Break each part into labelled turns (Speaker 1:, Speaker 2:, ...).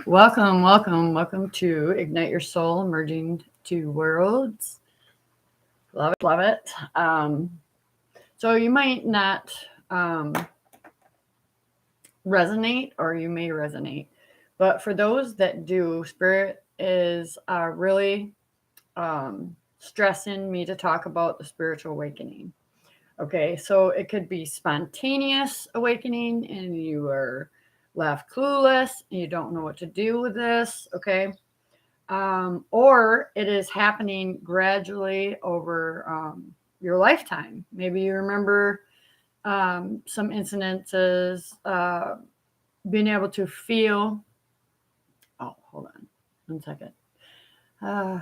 Speaker 1: Welcome to Ignite Your Soul, Merging Two Worlds. Love it. So you might not resonate, or you may resonate, but for those that do, Spirit is really stressing me to talk about the spiritual awakening. Okay, so it could be spontaneous awakening, and you are left clueless, and you don't know what to do with this. Okay, or it is happening gradually over your lifetime. Maybe you remember some incidences, being able to feel. Oh, hold on 1 second. Uh,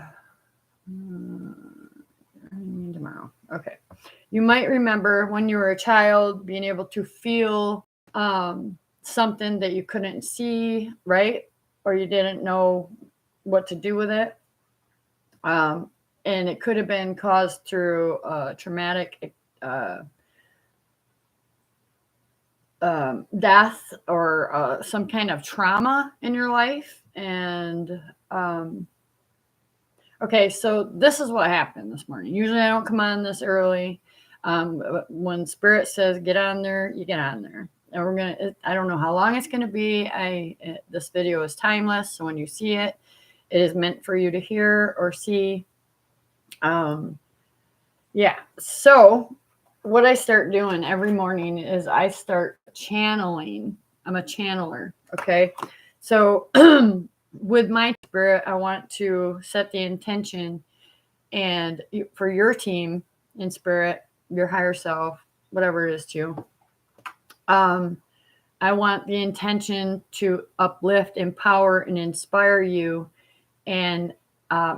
Speaker 1: tomorrow. Okay. You might remember when you were a child being able to feel something that you couldn't see, right? Or you didn't know what to do with it. And it could have been caused through traumatic death or some kind of trauma in your life. And okay, so this is what happened this morning. Usually I don't come on this early. But when Spirit says get on there, you get on there. And we're gonna. I don't know how long it's gonna be. This video is timeless, so when you see it, it is meant for you to hear or see. Yeah. So what I start doing every morning is I start channeling. I'm a channeler. Okay. So with my spirit, I want to set the intention and for your team in spirit, your higher self, whatever it is to, I want the intention to uplift, empower, and inspire you and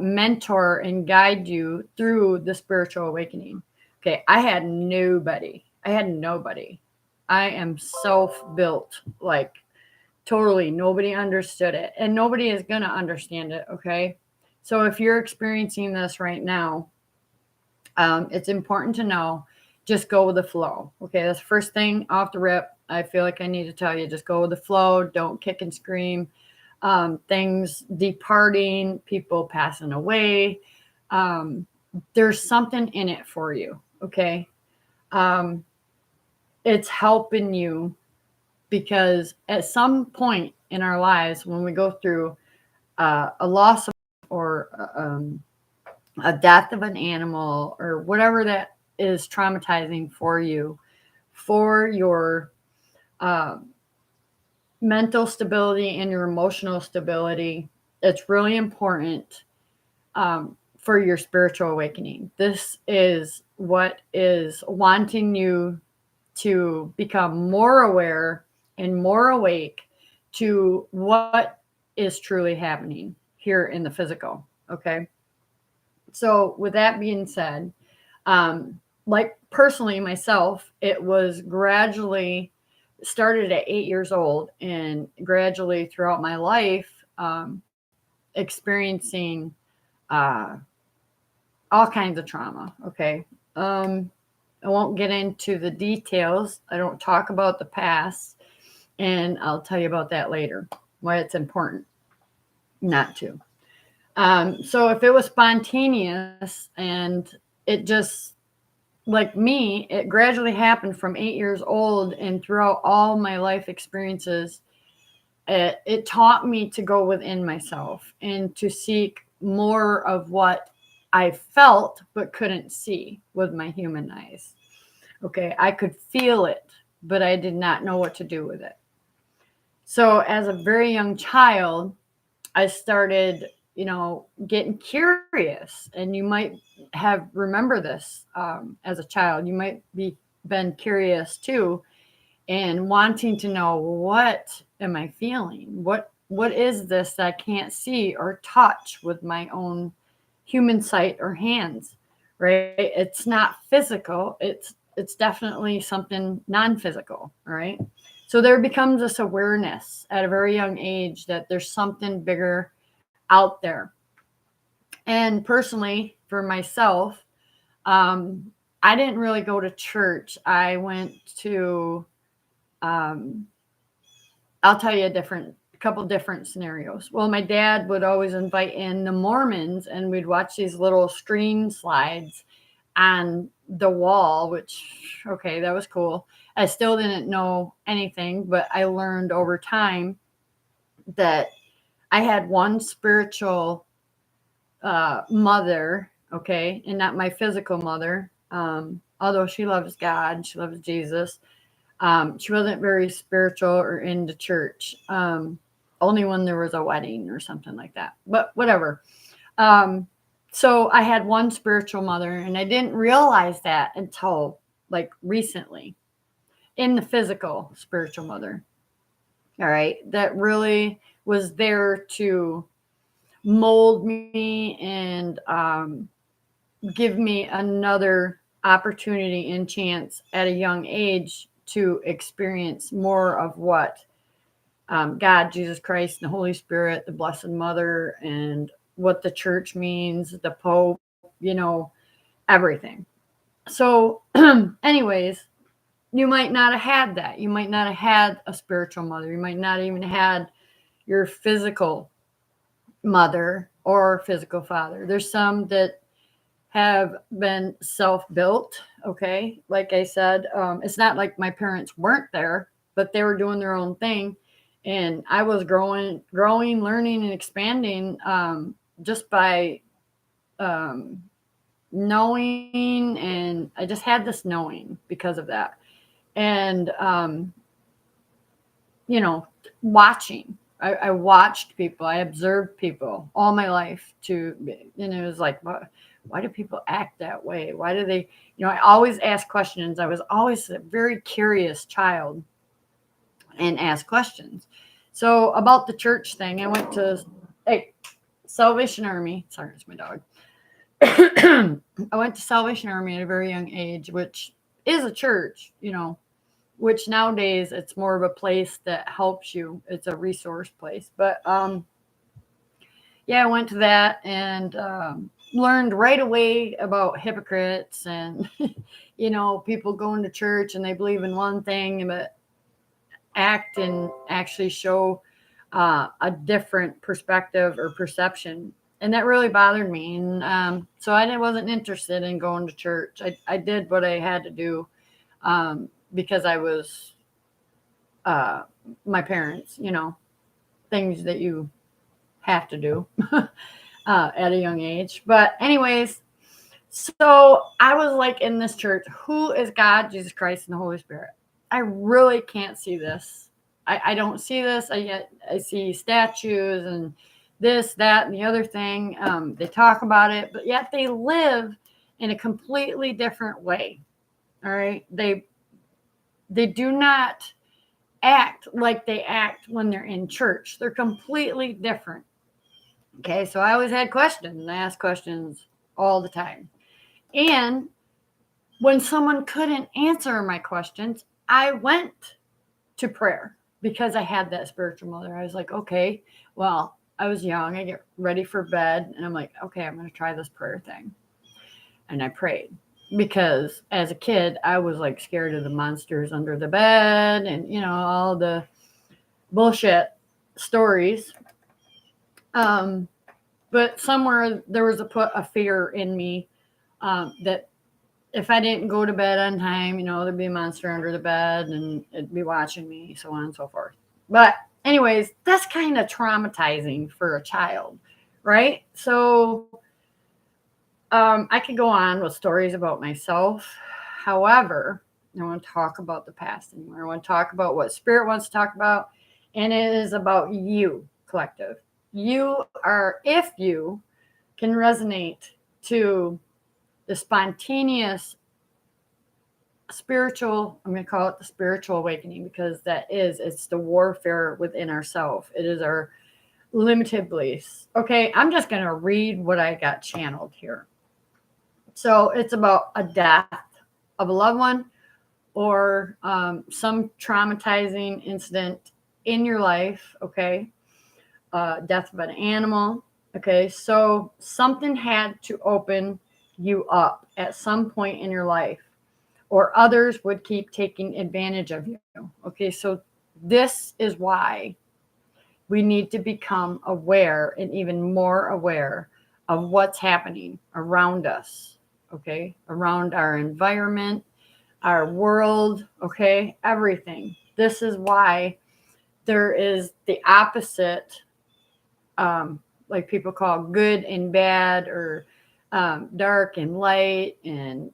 Speaker 1: mentor and guide you through the spiritual awakening. Okay, I had nobody. I am self-built, like totally nobody understood it, and nobody is going to understand it. Okay, so if you're experiencing this right now, it's important to know, just go with the flow. Okay, that's the first thing off the rip. I feel like I need to tell you, just go with the flow. Don't kick and scream. Things departing, people passing away. There's something in it for you. Okay, it's helping you because at some point in our lives, when we go through a loss of, or a death of an animal or whatever that is traumatizing for you, for your mental stability and your emotional stability, it's really important for your spiritual awakening. This is what is wanting you to become more aware and more awake to what is truly happening here in the physical. Okay. So with that being said, like personally myself, it was gradually started at 8 years old and gradually throughout my life, experiencing all kinds of trauma. Okay. I won't get into the details. I don't talk about the past, and I'll tell you about that later, why it's important not to. So if it was spontaneous and it just, like me, it gradually happened from 8 years old, and throughout all my life experiences, it taught me to go within myself and to seek more of what I felt but couldn't see with my human eyes. Okay, I could feel it, but I did not know what to do with it. So as a very young child, I started, getting curious. And you might have remember this as a child. You might be been curious too, and wanting to know, what am I feeling? What is this that I can't see or touch with my own human sight or hands? Right? It's not physical. It's definitely something non-physical. Right? So there becomes this awareness at a very young age that there's something bigger out there. And personally, for myself, I didn't really go to church. I went to, I'll tell you a different couple different scenarios. Well, my dad would always invite in the Mormons, and we'd watch these little screen slides on the wall, which, okay, that was cool. I still didn't know anything, but I learned over time that I had one spiritual mother, okay, and not my physical mother. Although she loves God, she loves Jesus. She wasn't very spiritual or into church. Only when there was a wedding or something like that. But whatever. So I had one spiritual mother, and I didn't realize that until like recently in the physical spiritual mother. All right. That really was there to mold me and give me another opportunity and chance at a young age to experience more of what God, Jesus Christ, and the Holy Spirit, the Blessed Mother, and what the church means, the Pope, everything. So, anyways, you might not have had that. You might not have had a spiritual mother. You might not even had your physical mother or physical father. There's some that have been self-built. Okay. Like I said, it's not like my parents weren't there, but they were doing their own thing. And I was growing, learning, and expanding just by knowing. And I just had this knowing because of that. And, watching. I watched people. I observed people all my life and it was like, why do people act that way? Why do they, I always ask questions. I was always a very curious child and asked questions. So about the church thing, I went to Salvation Army. Sorry, it's my dog. I went to Salvation Army at a very young age, which is a church, which nowadays it's more of a place that helps you. It's a resource place. But I went to that and learned right away about hypocrites and, people going to church and they believe in one thing, but act and actually show a different perspective or perception. And that really bothered me. And so I wasn't interested in going to church. I did what I had to do because I was my parents, things that you have to do at a young age. But anyways, so I was like in this church, who is God, Jesus Christ, and the Holy Spirit? I really can't see this. I don't see this. I see statues and this, that, and the other thing. They talk about it, but yet they live in a completely different way. All right. They do not act like they act when they're in church. They're completely different. Okay. So I always had questions and I asked questions all the time. And when someone couldn't answer my questions, I went to prayer because I had that spiritual mother. I was like, okay, well, I was young. I get ready for bed and I'm like, okay, I'm going to try this prayer thing. And I prayed because as a kid, I was like scared of the monsters under the bed and, all the bullshit stories. But somewhere there was a fear in me that if I didn't go to bed on time, there'd be a monster under the bed and it'd be watching me, so on and so forth. But anyways, that's kind of traumatizing for a child, right? So I could go on with stories about myself. However, I don't want to talk about the past anymore. I want to talk about what Spirit wants to talk about, and it is about you, collective. If you can resonate to the spontaneous spiritual, I'm going to call it the spiritual awakening because it's the warfare within ourselves. It is our limited beliefs. Okay, I'm just going to read what I got channeled here. So it's about a death of a loved one or some traumatizing incident in your life. Okay, death of an animal. Okay, so something had to open you up at some point in your life, or others would keep taking advantage of you. Okay, so this is why we need to become aware and even more aware of what's happening around us, okay? Around our environment, our world, okay? Everything. This is why there is the opposite, like people call good and bad, or dark and light, and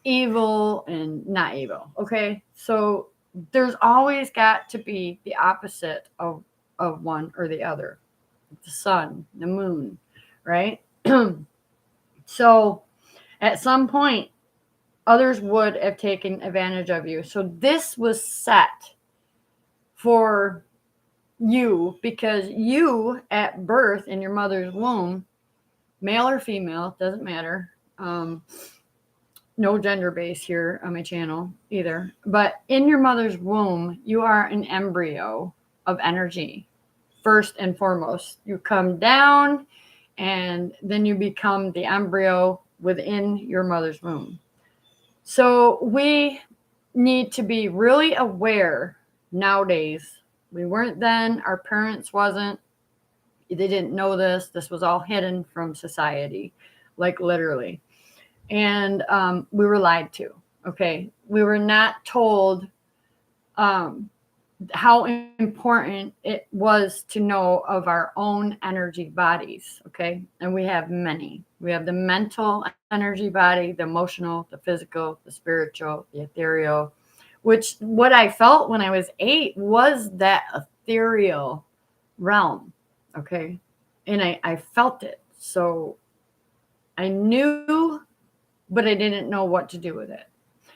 Speaker 1: evil and not evil, okay? So there's always got to be the opposite of one or the other, the sun, the moon, right? So at some point, others would have taken advantage of you. So this was set for you because you, at birth in your mother's womb, male or female, doesn't matter. No gender base here on my channel either. But in your mother's womb, you are an embryo of energy. First and foremost, you come down and then you become the embryo within your mother's womb. So we need to be really aware nowadays. We weren't then, our parents wasn't. They didn't know this. This was all hidden from society, like literally. And we were lied to, okay? We were not told how important it was to know of our own energy bodies, okay? And we have many. We have the mental energy body, the emotional, the physical, the spiritual, the ethereal, which what I felt when I was 8 was that ethereal realm, okay? And I felt it. So I knew, but I didn't know what to do with it.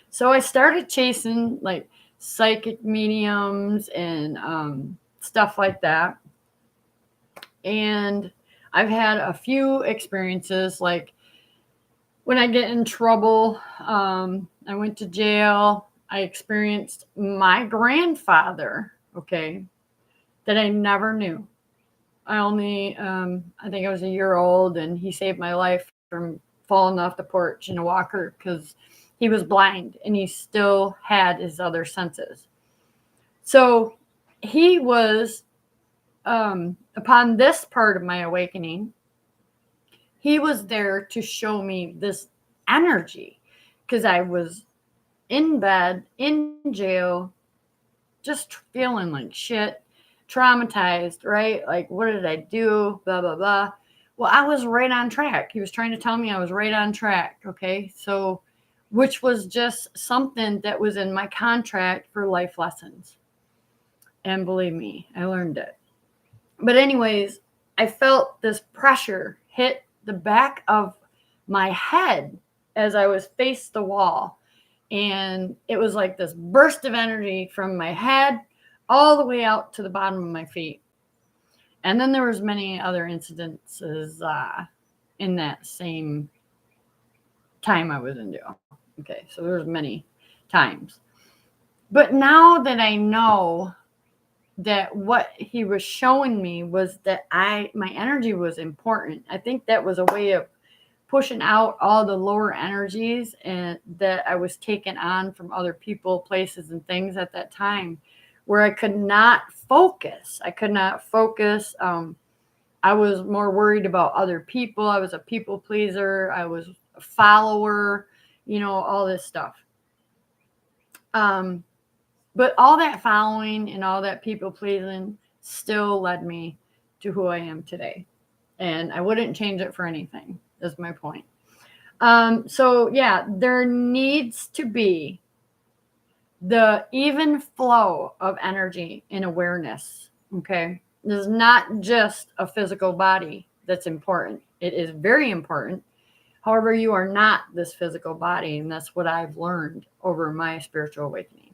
Speaker 1: So I started chasing like psychic mediums and stuff like that. And I've had a few experiences, like when I get in trouble, I went to jail. I experienced my grandfather, okay, that I never knew. I only, I think I was a year old, and he saved my life from falling off the porch in a walker because he was blind and he still had his other senses. So he was, upon this part of my awakening, he was there to show me this energy because I was in bed, in jail, just feeling like shit, traumatized, right? Like, what did I do? Blah, blah, blah. Well, I was right on track. He was trying to tell me I was right on track. Okay. So, which was just something that was in my contract for life lessons. And believe me, I learned it. But, anyways, I felt this pressure hit the back of my head as I was faced the wall. And it was like this burst of energy from my head all the way out to the bottom of my feet. And then there was many other incidences in that same time I was in jail. Okay, so there was many times. But now that I know that what he was showing me was that my energy was important, I think that was a way of pushing out all the lower energies and that I was taking on from other people, places, and things at that time, where I could not focus. I was more worried about other people. I was a people pleaser. I was a follower, all this stuff. But all that following and all that people pleasing still led me to who I am today. And I wouldn't change it for anything, is my point. So yeah, there needs to be the even flow of energy and awareness. Okay. This is not just a physical body that's important. It is very important. However, you are not this physical body. And that's what I've learned over my spiritual awakening.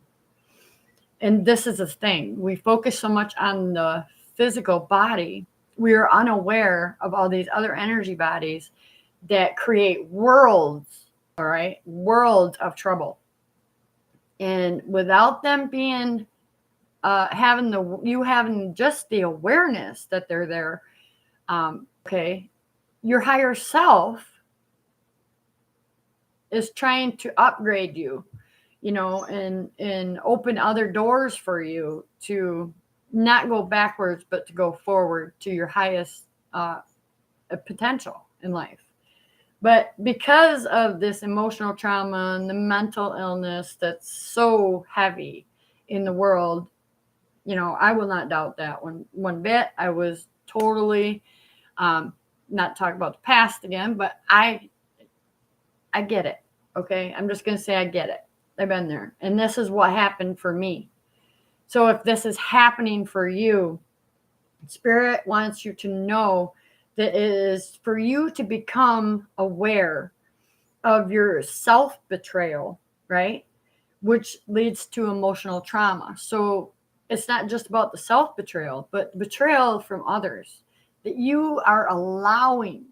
Speaker 1: And this is the thing. We focus so much on the physical body. We are unaware of all these other energy bodies that create worlds, all right? Worlds of trouble. And without them being, having just the awareness that they're there, okay, your higher self is trying to upgrade you, and open other doors for you to not go backwards, but to go forward to your highest potential in life. But because of this emotional trauma and the mental illness that's so heavy in the world, I will not doubt that one bit. I was totally, not talk about the past again, but I get it. Okay. I'm just going to say I get it. I've been there. And this is what happened for me. So if this is happening for you, Spirit wants you to know that it is for you to become aware of your self-betrayal, right? Which leads to emotional trauma. So it's not just about the self-betrayal, but betrayal from others that you are allowing.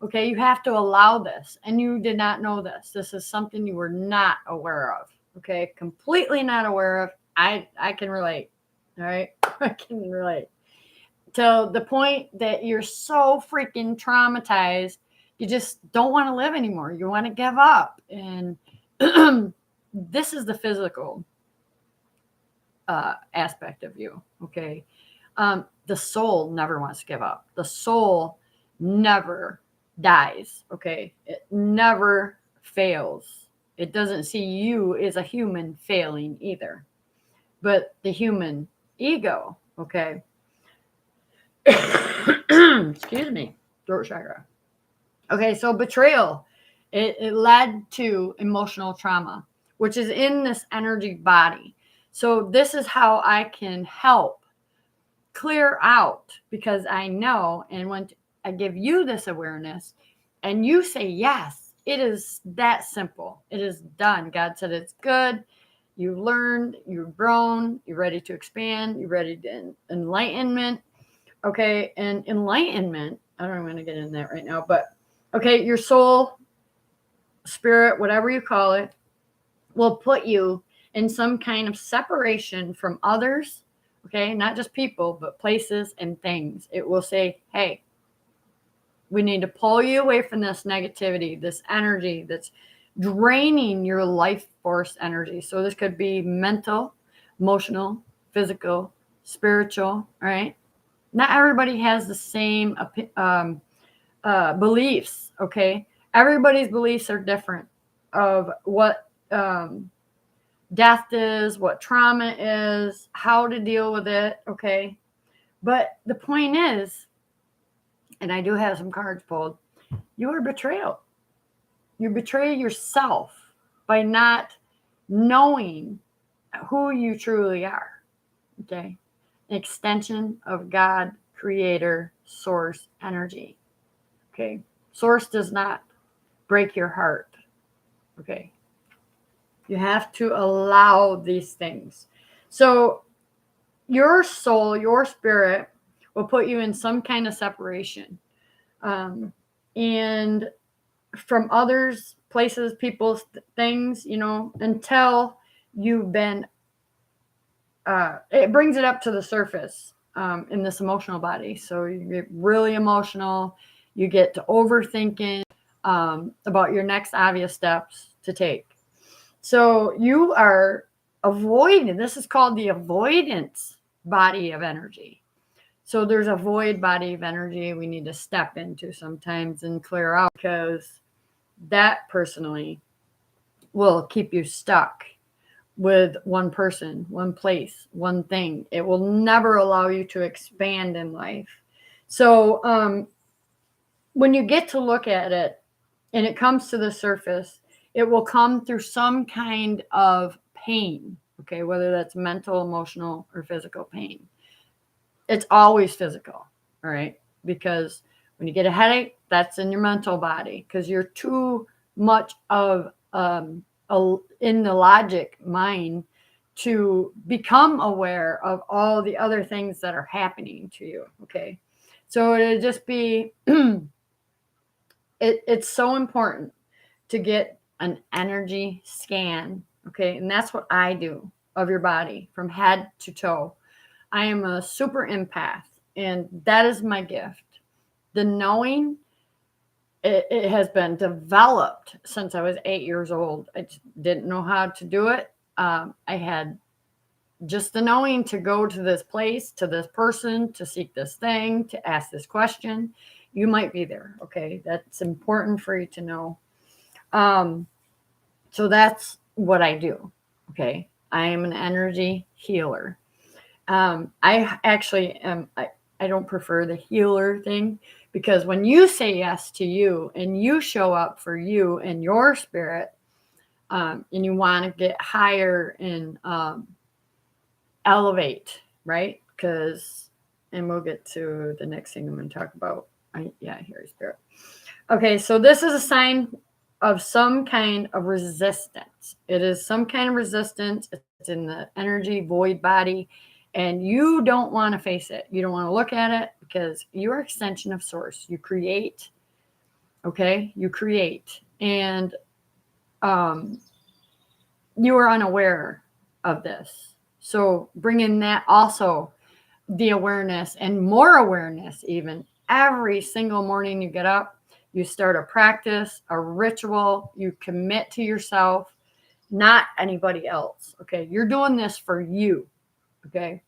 Speaker 1: Okay, you have to allow this, and you did not know this. This is something you were not aware of. Okay, completely not aware of. I can relate. All right, I can relate to the point that you're so freaking traumatized, you just don't want to live anymore. You want to give up, and this is the physical aspect of you. Okay, the soul never wants to give up. The soul never dies. Okay, it never fails. It doesn't see you as a human failing either, but the human ego. Okay. Excuse me, throat chakra. Okay, so betrayal, it led to emotional trauma, which is in this energy body. So this is how I can help clear out, because I know, and when I give you this awareness and you say yes, it is that simple. It is done. God said it's good. You've learned, you've grown, you're ready to expand, you're ready to enlightenment. Okay, and enlightenment, I don't want to get in that right now, but okay, your soul, spirit, whatever you call it, will put you in some kind of separation from others. Okay, not just people, but places and things. It will say, hey, we need to pull you away from this negativity, this energy that's draining your life force energy. So this could be mental, emotional, physical, spiritual, right? Not everybody has the same beliefs. Okay, everybody's beliefs are different of what death is, what trauma is, how to deal with it. Okay, but the point is, and I do have some cards pulled, you are betrayal. You betray yourself by not knowing who you truly are. Okay, an extension of God, creator, source, energy. Okay, source does not break your heart. Okay, you have to allow these things. So your soul, your spirit will put you in some kind of separation, and from others, places, people, things, until you've been it brings it up to the surface in this emotional body. So you get really emotional, you get to overthinking about your next obvious steps to take. So you are avoiding, this is called the avoidance body of energy. So there's a void body of energy we need to step into sometimes and clear out, because that personally will keep you stuck with one person, one place, one thing. It will never allow you to expand in life. So when you get to look at it and it comes to the surface, it will come through some kind of pain, okay, whether that's mental, emotional, or physical pain. It's always physical, all right, because when you get a headache, that's in your mental body, because you're too much of in the logic mind to become aware of all the other things that are happening to you. Okay, so it'd just be it's so important to get an energy scan. Okay, and that's what I do of your body from head to toe. I am a super empath, and that is my gift. The knowing, it has been developed since I was 8 years old. I just didn't know how to do it. I had just the knowing to go to this place, to this person, to seek this thing, to ask this question, you might be there. Okay. That's important for you to know. So that's what I do. Okay. I am an energy healer. I actually am, I don't prefer the healer thing, because when you say yes to you and you show up for you and your spirit, and you want to get higher and elevate, right? Because, and we'll get to the next thing I'm going to talk about. Yeah, here is spirit. Okay, so this is a sign of some kind of resistance. It is some kind of resistance. It's in the energy void body, and you don't want to face it. You don't want to look at it, because you're an extension of source. You create, okay? You create, and you are unaware of this. So bring in that also, the awareness, and more awareness even. Every single morning you get up, you start a practice, a ritual, you commit to yourself, not anybody else. Okay. You're doing this for you. Okay.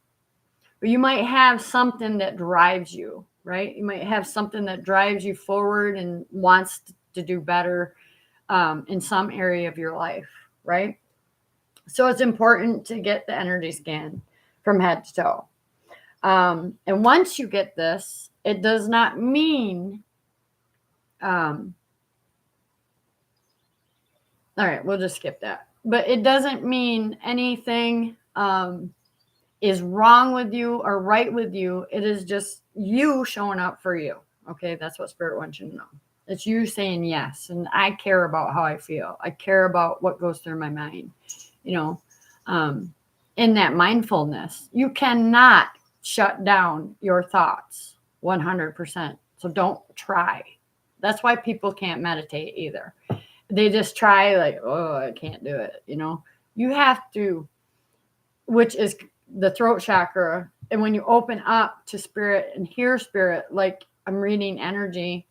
Speaker 1: But you might have something that drives you, right? You might have something that drives you forward and wants to do better in some area of your life, right? So it's important to get the energy scan from head to toe. And once you get this, it does not mean, all right, we'll just skip that. But it doesn't mean anything is wrong with you or right with you. It is just you showing up for you. Okay, that's what Spirit wants you to know. It's you saying yes. And I care about how I feel. I care about what goes through my mind. You know, in that mindfulness, you cannot shut down your thoughts 100%. So don't try. That's why people can't meditate either. They just try, like, oh, I can't do it. You know, you have to, which is the throat chakra. And when you open up to spirit and hear spirit, like I'm reading energy,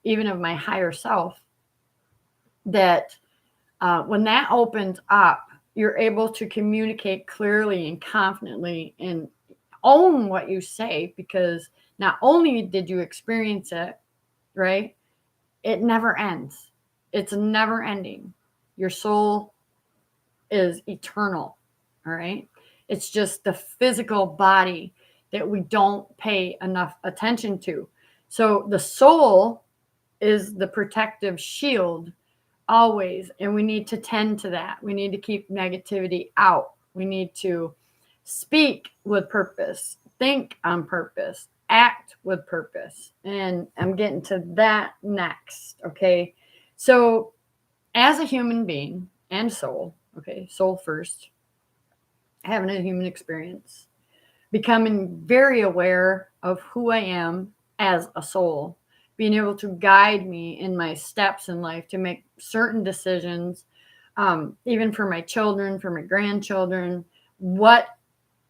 Speaker 1: even of my higher self, that when that opens up, you're able to communicate clearly and confidently and own what you say, because not only did you experience it, right? It never ends. It's never ending. Your soul is eternal. All right. It's just the physical body that we don't pay enough attention to. So the soul is the protective shield always. And we need to tend to that. We need to keep negativity out. We need to speak with purpose, think on purpose, act with purpose. And I'm getting to that next. Okay. So as a human being and soul, okay, soul first, having a human experience, becoming very aware of who I am as a soul, being able to guide me in my steps in life to make certain decisions, even for my children, for my grandchildren, what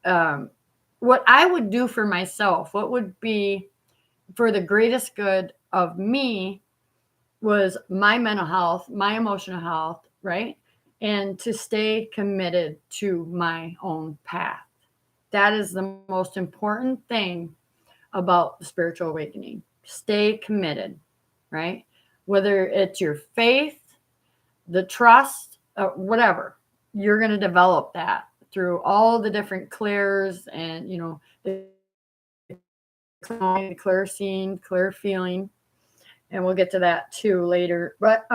Speaker 1: I would do for myself, what would be for the greatest good of me, was my mental health, my emotional health, right? And to stay committed to my own path. That is the most important thing about the spiritual awakening. Stay committed, right? Whether it's your faith, the trust, whatever, you're going to develop that through all the different clairs and, you know, the clear seeing, clear feeling. And we'll get to that too later. But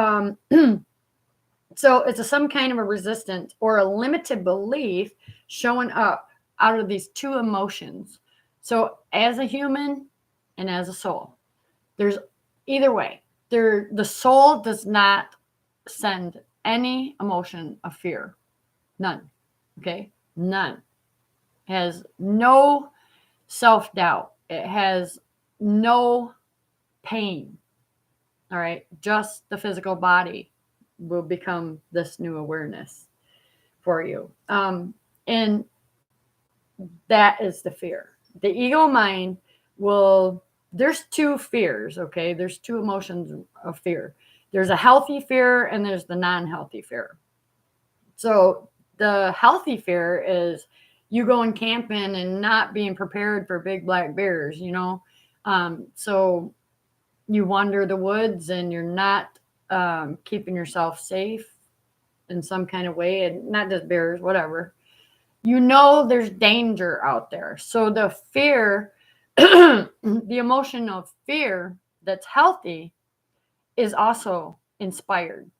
Speaker 1: so it's some kind of a resistance or a limited belief showing up out of these two emotions. So as a human and as a soul, there's either way. The soul does not send any emotion of fear. None. Okay? None. It has no self-doubt. It has no pain. All right? Just the physical body will become this new awareness for you. And that is the fear. The ego mind there's two fears, okay? There's two emotions of fear. There's a healthy fear and there's the non-healthy fear. So The healthy fear is you going camping and not being prepared for big black bears, so you wander the woods and you're not keeping yourself safe in some kind of way, and not just bears, whatever. There's danger out there. So the fear, the emotion of fear that's healthy is also inspired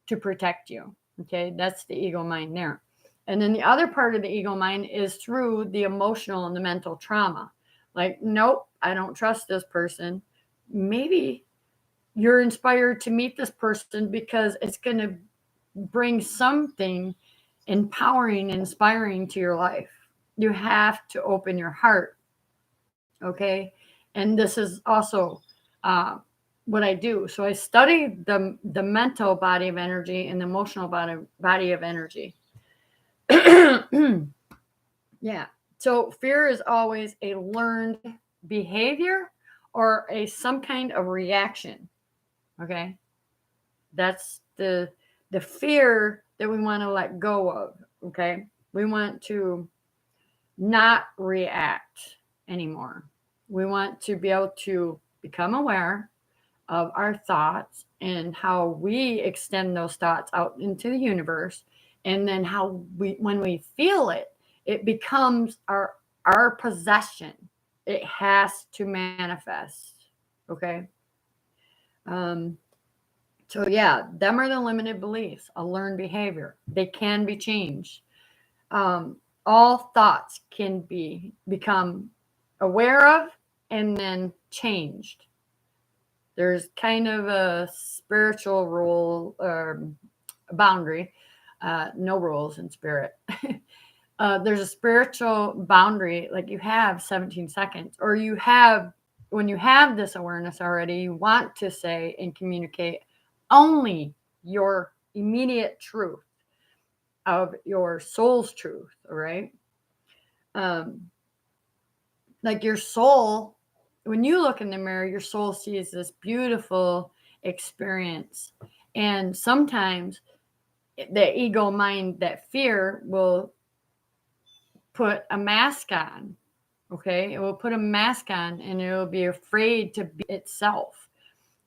Speaker 1: to protect you. Okay, that's the ego mind there. And then the other part of the ego mind is through the emotional and the mental trauma. Like, nope, I don't trust this person. Maybe you're inspired to meet this person because it's going to bring something empowering, inspiring to your life. You have to open your heart. Okay. And this is also what I do. So I study the mental body of energy and the emotional body of energy. Yeah. So fear is always a learned behavior or some kind of reaction. Okay. That's the fear that we want to let go of. Okay. We want to not react anymore. We want to be able to become aware of our thoughts and how we extend those thoughts out into the universe. And then when we feel it, it becomes our possession. It has to manifest. Okay. So yeah, them are the limited beliefs, a learned behavior. They can be changed. All thoughts can become aware of and then changed. There's kind of a spiritual rule or boundary. No rules in spirit. There's a spiritual boundary, like you have 17 seconds, or when you have this awareness already, you want to say and communicate only your immediate truth of your soul's truth, right? Like your soul, when you look in the mirror, your soul sees this beautiful experience. And sometimes the ego mind, that fear, will put a mask on. Okay. It will put a mask on and it will be afraid to be itself.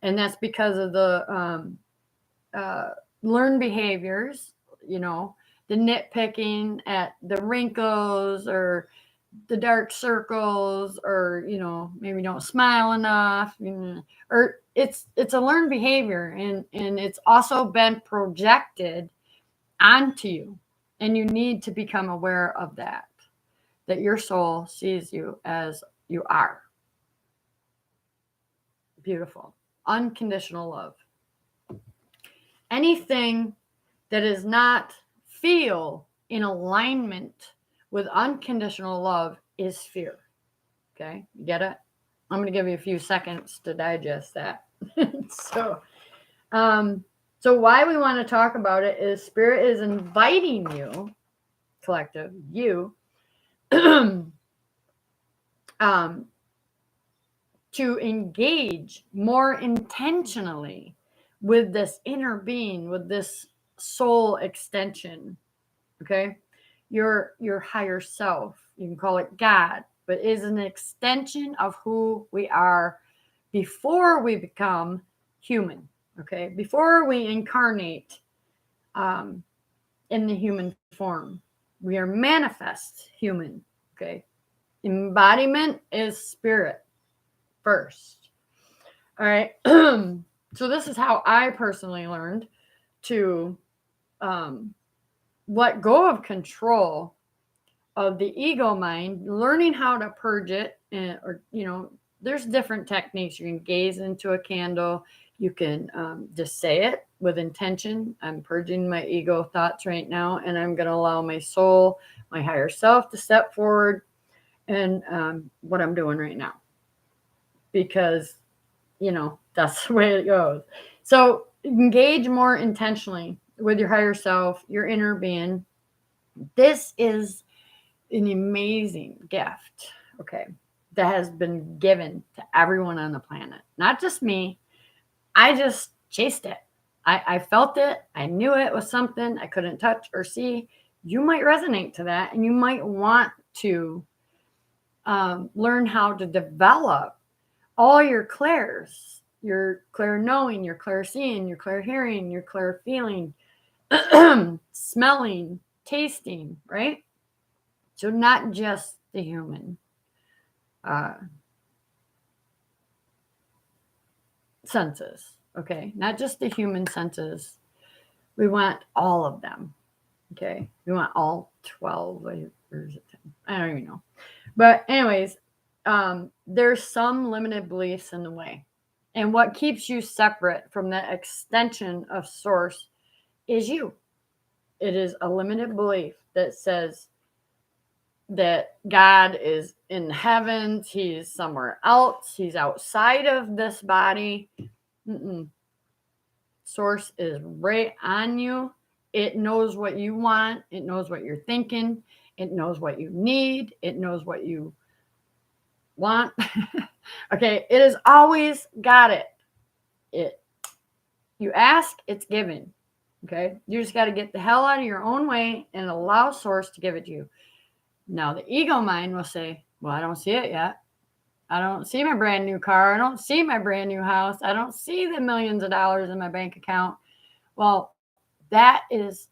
Speaker 1: And that's because of the learned behaviors, the nitpicking at the wrinkles or the dark circles, or maybe don't smile enough, or it's a learned behavior, and it's also been projected onto you, and you need to become aware of that your soul sees you as you are. Beautiful. Unconditional love. Anything that is not feel in alignment with unconditional love is fear. Okay, you get it? I'm going to give you a few seconds to digest that. So why we want to talk about it is Spirit is inviting you, collective, you, to engage more intentionally with this inner being, with this soul extension. Okay, your higher self, you can call it God, but is an extension of who we are before we become human. Okay, before we incarnate in the human form, we are manifest human. Okay, embodiment is spirit first. All right. So this is how I personally learned to let go of control of the ego mind, learning how to purge it. There's different techniques. You can gaze into a candle. You can just say it with intention. I'm purging my ego thoughts right now, and I'm going to allow my soul, my higher self, to step forward. And what I'm doing right now, because that's the way it goes. So engage more intentionally with your higher self, your inner being. This is an amazing gift, okay, that has been given to everyone on the planet, not just me. I just chased it. I felt it. I knew it was something I couldn't touch or see, you might resonate to that, and you might want to learn how to develop all your clairs, your clear knowing, your clear seeing, your clear hearing, your clear feeling, smelling, tasting, right? So not just the human senses, okay? Not just the human senses. We want all of them, okay? We want all 12, or is it 10? I don't even know. But anyways, there's some limited beliefs in the way. And what keeps you separate from the extension of source is you. It is a limited belief that says that God is in the heavens, he's somewhere else, he's outside of this body. Mm-mm. Source is right on you. It knows what you want, it knows what you're thinking, it knows what you need, it knows what you want. Okay, it has always got it. You ask, it's given. Okay, you just got to get the hell out of your own way and allow source to give it to you. Now the ego mind will say, well, I don't see it yet. I don't see my brand new car. I don't see my brand new house. I don't see the millions of dollars in my bank account. Well, that is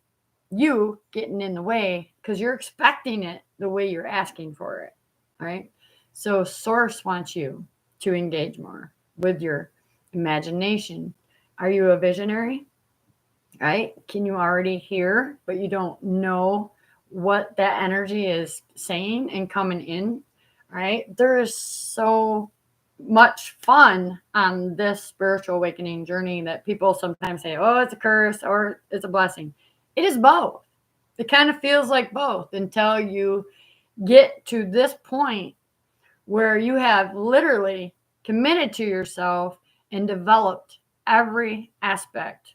Speaker 1: you getting in the way because you're expecting it the way you're asking for it, right? So source wants you to engage more with your imagination. Are you a visionary? Right? Can you already hear, but you don't know what that energy is saying and coming in? Right? There is so much fun on this spiritual awakening journey that people sometimes say, oh, it's a curse or it's a blessing. It is both. It kind of feels like both until you get to this point where you have literally committed to yourself and developed every aspect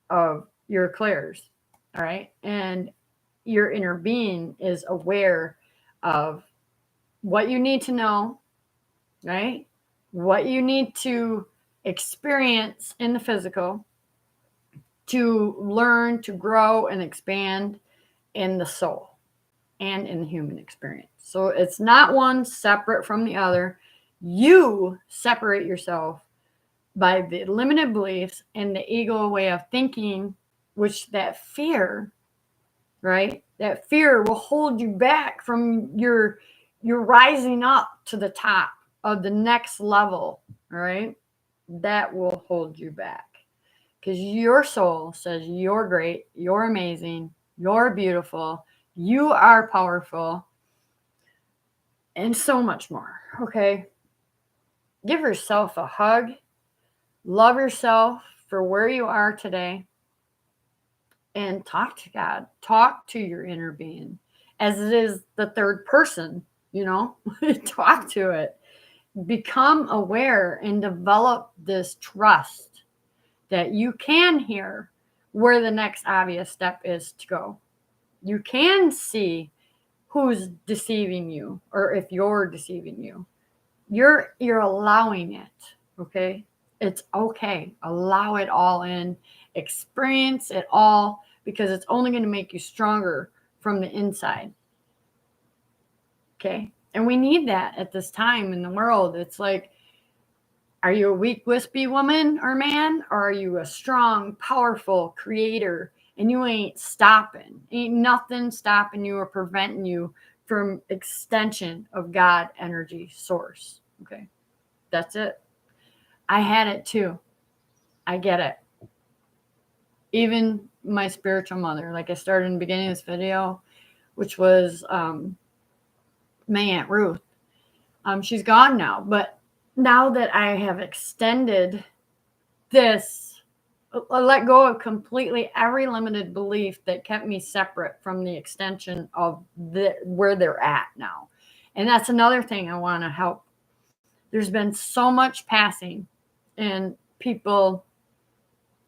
Speaker 1: of your clairs. All right. And your inner being is aware of what you need to know, right? What you need to experience in the physical to learn, to grow, and expand in the soul and in the human experience. So it's not one separate from the other. You separate yourself by the limited beliefs and the ego way of thinking, which that fear, right? That fear will hold you back from your rising up to the top of the next level, all right? That will hold you back because your soul says you're great, you're amazing, you're beautiful, you are powerful, and so much more, okay? Give yourself a hug. Love yourself for where you are today and talk to God. Talk to your inner being as it is the third person, talk to it. Become aware and develop this trust that you can hear where the next obvious step is to go. You can see who's deceiving you or if you're deceiving you. You're allowing it, okay? It's okay. Allow it all in. Experience it all because it's only going to make you stronger from the inside. Okay? And we need that at this time in the world. It's like, are you a weak, wispy woman or man? Or are you a strong, powerful creator? And you ain't stopping. Ain't nothing stopping you or preventing you from extension of God energy source. Okay? That's it. I had it too. I get it. Even my spiritual mother, like I started in the beginning of this video, which was my Aunt Ruth. She's gone now, but now that I have extended this, I let go of completely every limited belief that kept me separate from the extension of where they're at now. And that's another thing I want to help. There's been so much passing and people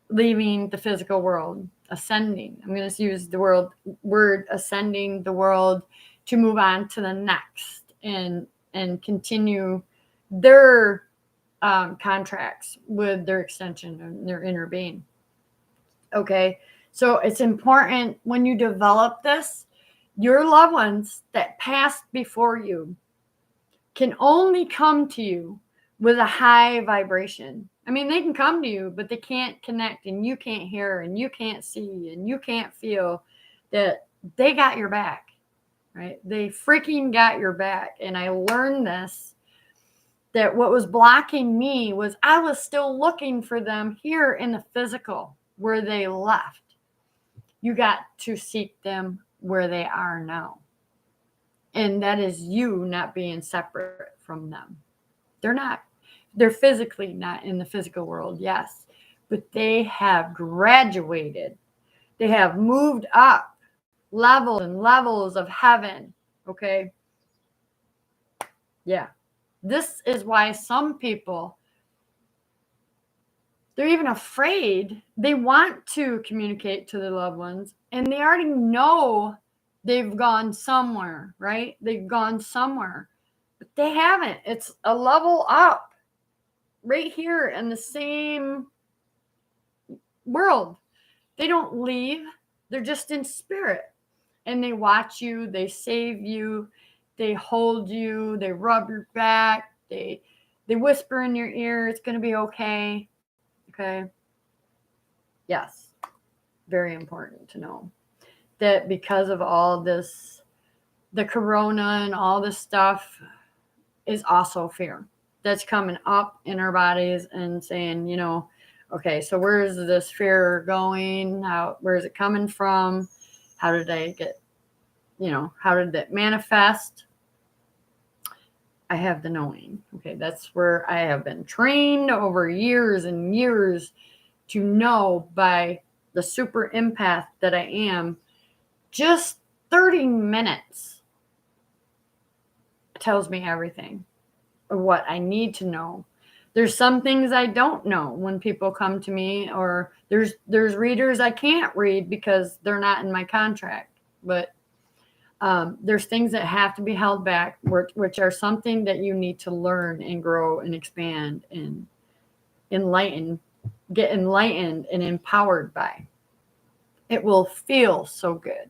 Speaker 1: leaving the physical world, ascending. I'm going to use the word ascending the world to move on to the next and continue their contracts with their extension and their inner being. Okay, So it's important when you develop this, your loved ones that passed before you can only come to you with a high vibration. I mean, they can come to you, but they can't connect, and you can't hear, and you can't see, and you can't feel that they got your back, right? They freaking got your back. And I learned this, that what was blocking me was I was still looking for them here in the physical where they left. You got to seek them where they are now. And that is you not being separate from them. They're not, they're physically not in the physical world, yes, but they have graduated. They have moved up levels and levels of heaven. Okay. Yeah. This is why some people, they're even afraid. They want to communicate to their loved ones, and they already know they've gone somewhere, right? They've gone somewhere, but they haven't. It's a level up right here in the same world. They don't leave, they're just in spirit, and they watch you, they save you, they hold you, they rub your back, they whisper in your ear, it's going to be okay. Okay. Yes. Very important to know that because of all this, the corona and all this stuff is also fear that's coming up in our bodies and saying, okay, so where's this fear going? Where is it coming from? How did I get, how did it manifest? I have the knowing. Okay, that's where I have been trained over years and years to know by the super empath that I am. Just 30 minutes tells me everything of what I need to know. There's some things I don't know when people come to me, or there's readers I can't read because they're not in my contract. But there's things that have to be held back, which are something that you need to learn and grow and expand and get enlightened and empowered by. It will feel so good.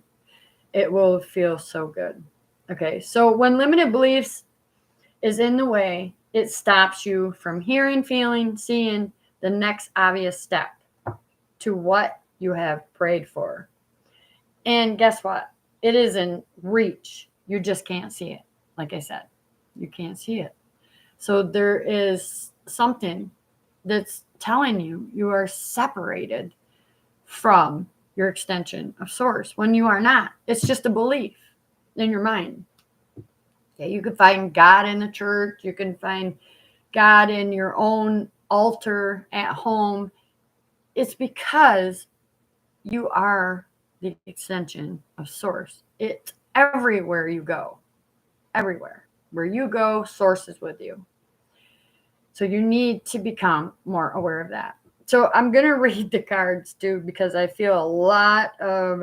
Speaker 1: It will feel so good. Okay, so when limited beliefs is in the way, it stops you from hearing, feeling, seeing the next obvious step to what you have prayed for. And guess what? It is in reach. You just can't see it. Like I said, you can't see it. So there is something that's telling you you are separated from your extension of source when you are not. It's just a belief in your mind. Yeah, you can find God in the church. You can find God in your own altar at home. It's because you are the extension of source. It's everywhere you go. Everywhere. Where you go, source is with you. So you need to become more aware of that. So I'm going to read the cards too, because I feel a lot of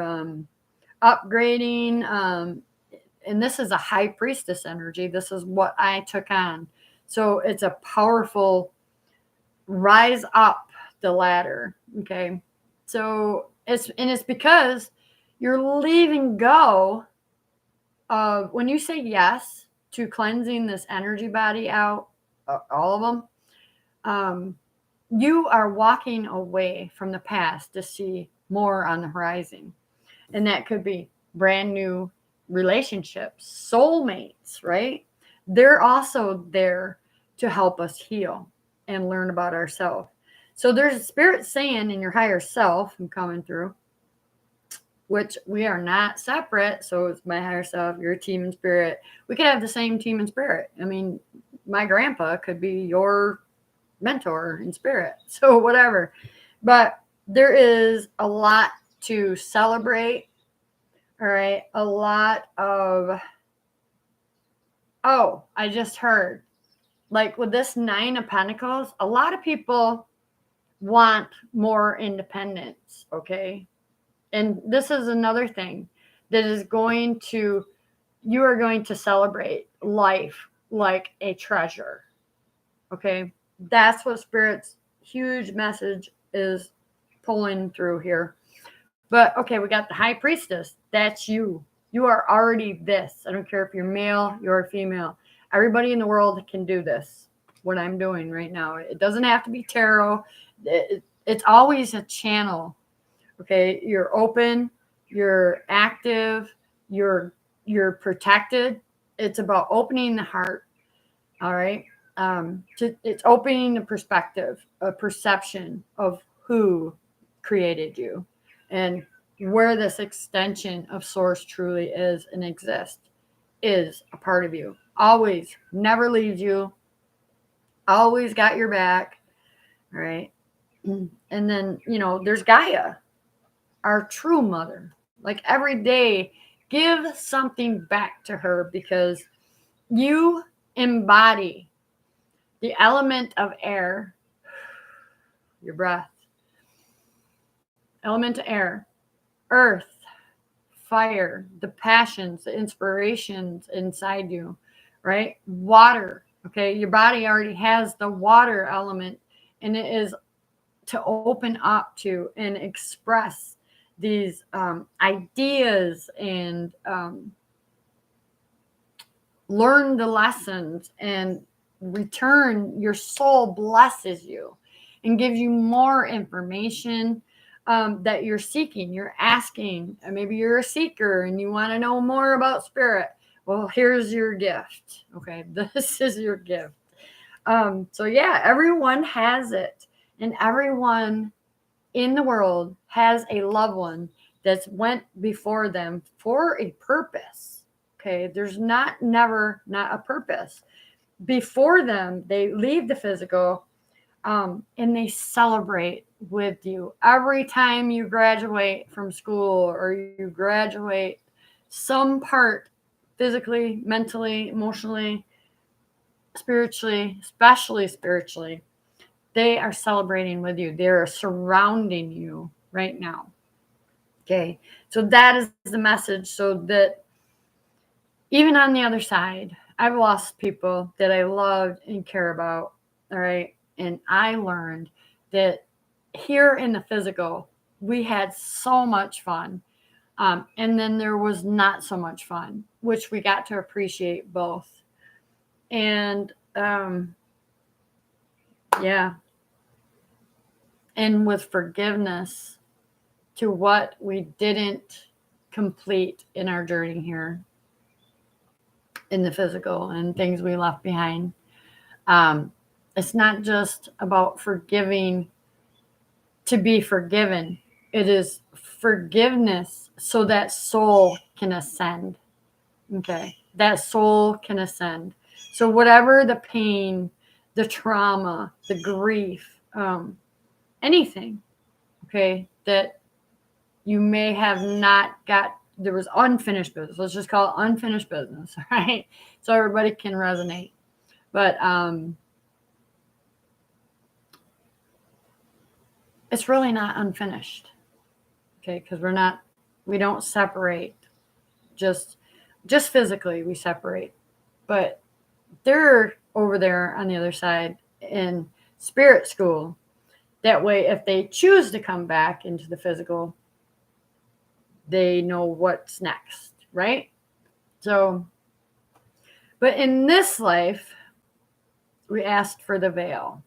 Speaker 1: upgrading. And this is a high priestess energy. This is what I took on. So it's a powerful rise up the ladder. Okay. So it's because you're leaving go of, when you say yes to cleansing this energy body out, all of them, you are walking away from the past to see more on the horizon. And that could be brand new relationships, soulmates, right? They're also there to help us heal and learn about ourselves. So there's a spirit saying in your higher self, I'm coming through, which we are not separate. So it's my higher self, your team and spirit. We could have the same team and spirit. I mean, my grandpa could be your mentor in spirit. So whatever. But there is a lot to celebrate. All right. A lot of, I just heard, like with this 9 of Pentacles, a lot of people want more independence. Okay. And this is another thing that is you are going to celebrate life like a treasure. Okay. That's what Spirit's huge message is pulling through here But okay, we got the high priestess. That's you. You are already this. I don't care if you're male, you're female. Everybody in the world can do this. What I'm doing right now. It doesn't have to be tarot. It's always a channel. Okay, you're open, you're active, you're protected. It's about opening the heart. All right. It's opening the perspective, a perception of who created you and where this extension of source truly is and exists is a part of you. Always, never leaves you, always got your back. All right. And then, there's Gaia, our true mother. Like every day, give something back to her because you embody the element of air, your breath, element of air, earth, fire, the passions, the inspirations inside you, right? Water, okay? Your body already has the water element, and it is to open up to and express these ideas and learn the lessons and return. Your soul blesses you and gives you more information that you're seeking, you're asking. Maybe you're a seeker and you want to know more about spirit. Well, here's your gift. Okay, this is your gift. So yeah, everyone has it, and everyone in the world has a loved one that's went before them for a purpose. Okay, there's never not a purpose. Before them, they leave the physical, and they celebrate with you. Every time you graduate from school or you graduate some part, physically, mentally, emotionally, spiritually, especially spiritually, they are celebrating with you. They're surrounding you right now. Okay, so that is the message. So that even on the other side, I've lost people that I loved and care about. All right. And I learned that here in the physical, we had so much fun. And then there was not so much fun, which we got to appreciate both. And yeah. And with forgiveness to what we didn't complete in our journey here in the physical and things we left behind. It's not just about forgiving to be forgiven. It is forgiveness so that soul can ascend. Okay. That soul can ascend. So whatever the pain, the trauma, the grief, anything, okay, that you may have not got, there was unfinished business. Let's just call it unfinished business, right? So everybody can resonate. But it's really not unfinished, okay? Because we don't separate just physically, we separate. But they're over there on the other side in spirit school. That way, if they choose to come back into the physical, they know what's next, right? So, but in this life, we asked for the veil.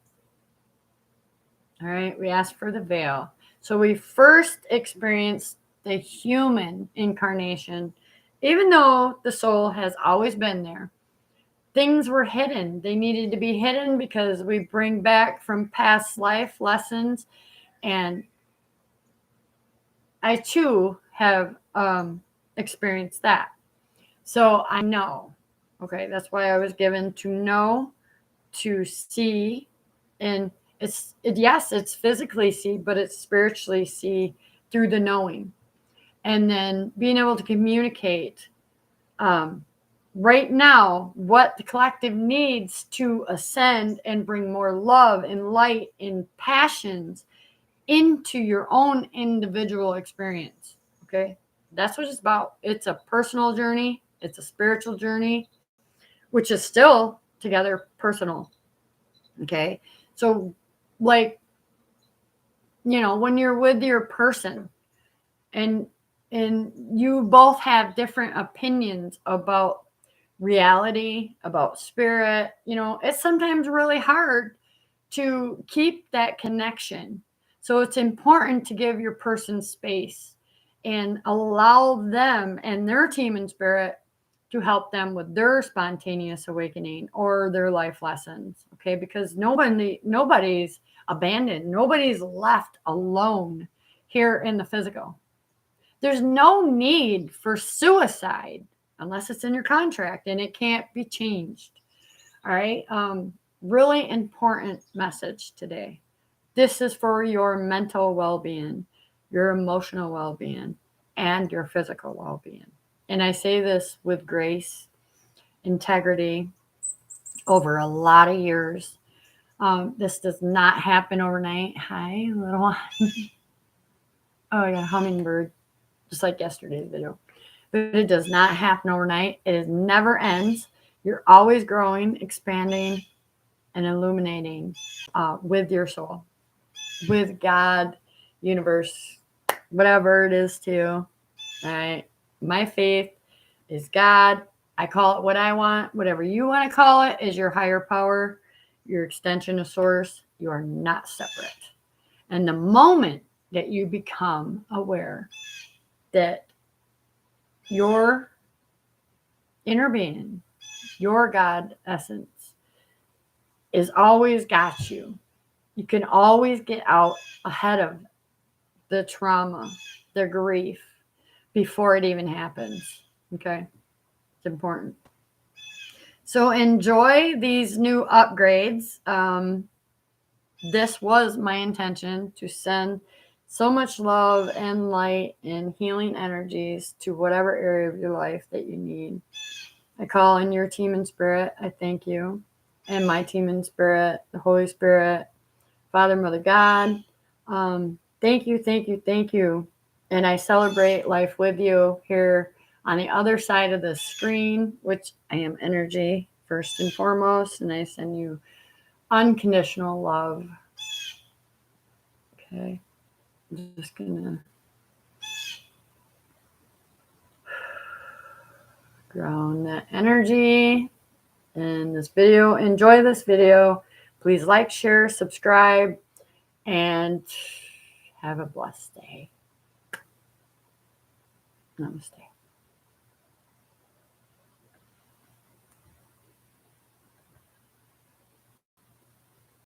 Speaker 1: All right, we asked for the veil. So we first experienced the human incarnation, even though the soul has always been there. Things were hidden. They needed to be hidden because we bring back from past life lessons. And I too have experienced that. So I know. Okay, that's why I was given to know, to see, and yes, it's physically see, but it's spiritually see through the knowing, and then being able to communicate right now what the collective needs to ascend and bring more love and light and passions into your own individual experience. Okay, that's what it's about. It's a personal journey, it's a spiritual journey, which is still together personal. Okay, so like, when you're with your person, and you both have different opinions about reality, about spirit. It's sometimes really hard to keep that connection. So it's important to give your person space and allow them and their team in spirit to help them with their spontaneous awakening or their life lessons. Okay, because nobody's abandoned, nobody's left alone here in the physical. There's no need for suicide unless it's in your contract and it can't be changed. All right. Really important message today. This is for your mental well-being, your emotional well-being, and your physical well-being. And I say this with grace, integrity, over a lot of years. This does not happen overnight. Hi, little one. Oh, yeah, hummingbird, just like yesterday's video. But it does not happen overnight. It never ends. You're always growing, expanding, and illuminating with your soul, with God, universe, whatever it is to you. All right. My faith is God. I call it what I want. Whatever you want to call it is your higher power, your extension of source. You are not separate. And the moment that you become aware that your inner being, your God essence, is always got you. You can always get out ahead of the trauma, the grief, before it even happens. Okay? It's important. So enjoy these new upgrades. This was my intention, to send so much love and light and healing energies to whatever area of your life that you need. I call in your team in spirit. I thank you. And my team in spirit, the Holy Spirit, Father, Mother, God. Thank you, thank you, thank you. And I celebrate life with you here on the other side of the screen, which I am energy first and foremost. And I send you unconditional love. Okay. I'm just going to ground that energy in this video. Enjoy this video. Please like, share, subscribe, and have a blessed day. Namaste.